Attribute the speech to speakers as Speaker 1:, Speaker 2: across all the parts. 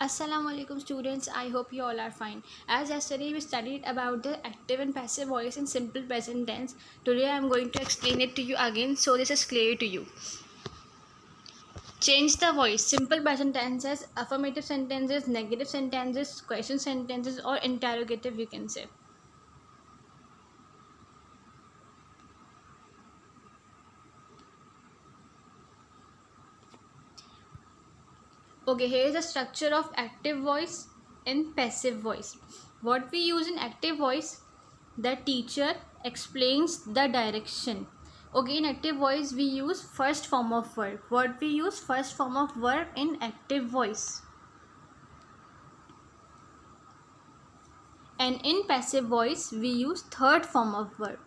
Speaker 1: Assalamu alaikum students, I hope you all are fine. As yesterday we studied about the active and passive voice in simple present tense. Today I am going to explain it to you again so this is clear to you. Change the voice. Simple present tenses, affirmative sentences, negative sentences, question sentences or interrogative you can say. Okay, here is the structure of active voice and passive voice. What we use in active voice, the teacher explains the direction. Okay, in active voice we use first form of verb. What we use first form of verb in active voice. And in passive voice we use third form of verb.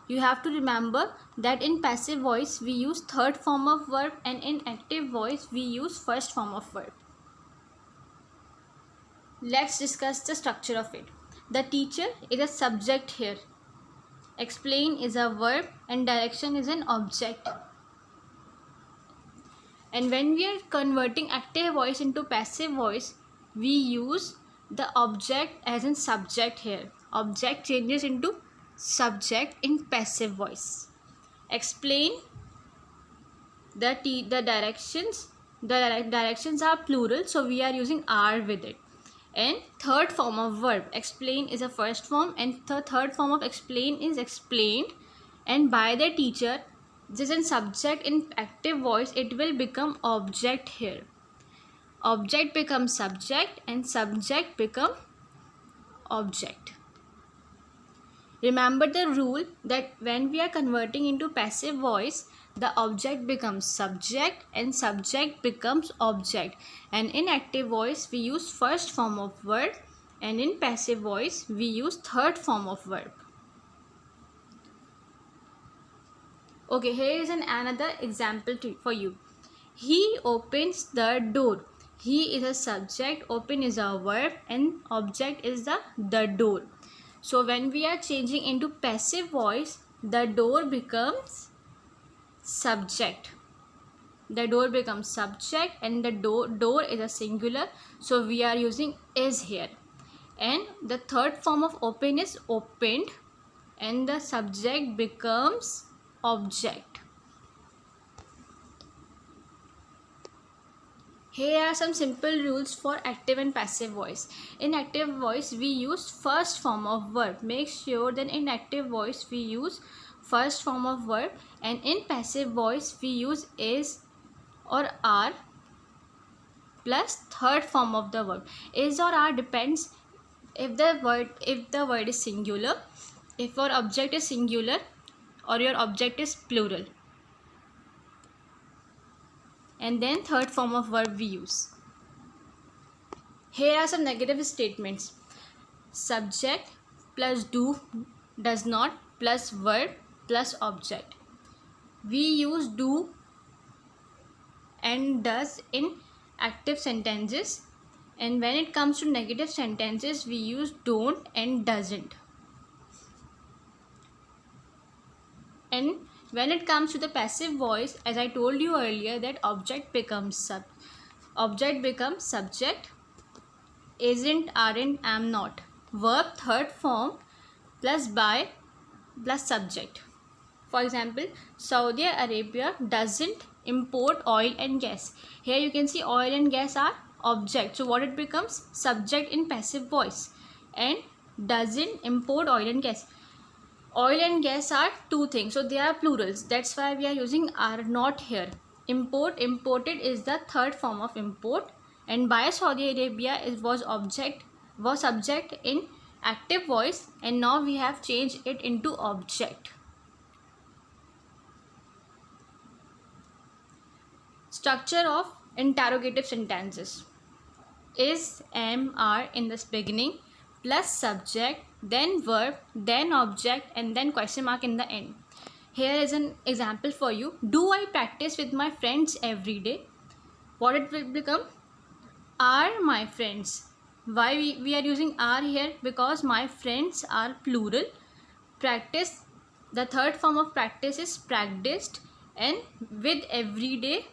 Speaker 1: You have to remember that in passive voice we use third form of verb and in active voice we use first form of verb. Let's discuss the structure of it. The teacher is a subject here. Explain is a verb and direction is an object. And when we are converting active voice into passive voice, we use the object as in subject here. Object changes into subject in passive voice. Explain the directions. The directions are plural, so we are using are with it. And third form of verb, explain is a first form and the third form of explain is explained and by the teacher. This is subject in active voice, it will become object here. Object becomes subject and subject become object. Remember the rule that when we are converting into passive voice, the object becomes subject and subject becomes object. And in active voice we use first form of verb and in passive voice we use third form of verb. Okay, here is another example for you. He opens the door. He is a subject, open is a verb and object is the door. So when we are changing into passive voice, the door becomes subject. The door becomes subject and the door is a singular, so we are using is here. And the third form of open is opened and the subject becomes object. Here are some simple rules for active and passive voice. In active voice we use first form of verb. Make sure that in active voice we use first form of verb and in passive voice we use is or are plus third form of the verb. Is or are depends if the word is singular, if your object is singular or your object is plural. And then third form of verb we use. Here are some negative statements. Subject plus do, does not plus verb plus object. We use do and does in active sentences, and when it comes to negative sentences we use don't and doesn't. And when it comes to the passive voice, as I told you earlier, that object becomes subject, isn't, aren't, am not. Verb third form plus by plus subject. For example, Saudi Arabia doesn't import oil and gas. Here you can see oil and gas are object. So what it becomes? Subject in passive voice. And doesn't import oil and gas. Oil and gas are two things, so they are plurals. That's why we are using are not here. Import, imported is the third form of import, and by Saudi Arabia was subject in active voice, and now we have changed it into object. Structure of interrogative sentences. Is, am, are in this beginning plus subject, then verb, then object, and then question mark in the end. Here is an example for you. Do I practice with my friends every day? What it will become? Are my friends. Why we are using are here? Because my friends are plural. Practice, the third form of practice is practiced, and with every day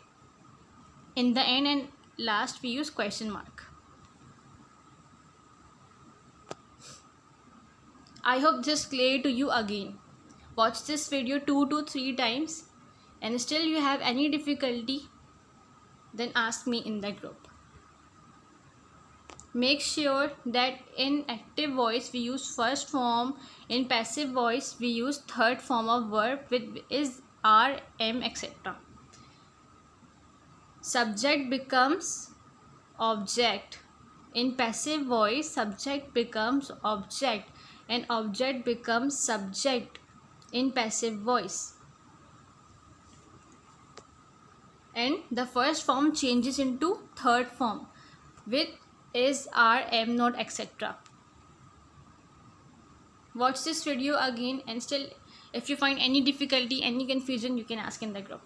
Speaker 1: in the end and last we use question mark. I hope this is clear to you again. Watch this video 2 to 3 times, and still you have any difficulty, then ask me in the group. Make sure that in active voice we use first form, in passive voice we use third form of verb with is, are, am, etc. Subject becomes object. In passive voice, subject becomes object and object becomes subject in passive voice. And the first form changes into third form with is, are, am, not, etc. Watch this video again, and still if you find any difficulty, any confusion, you can ask in the group.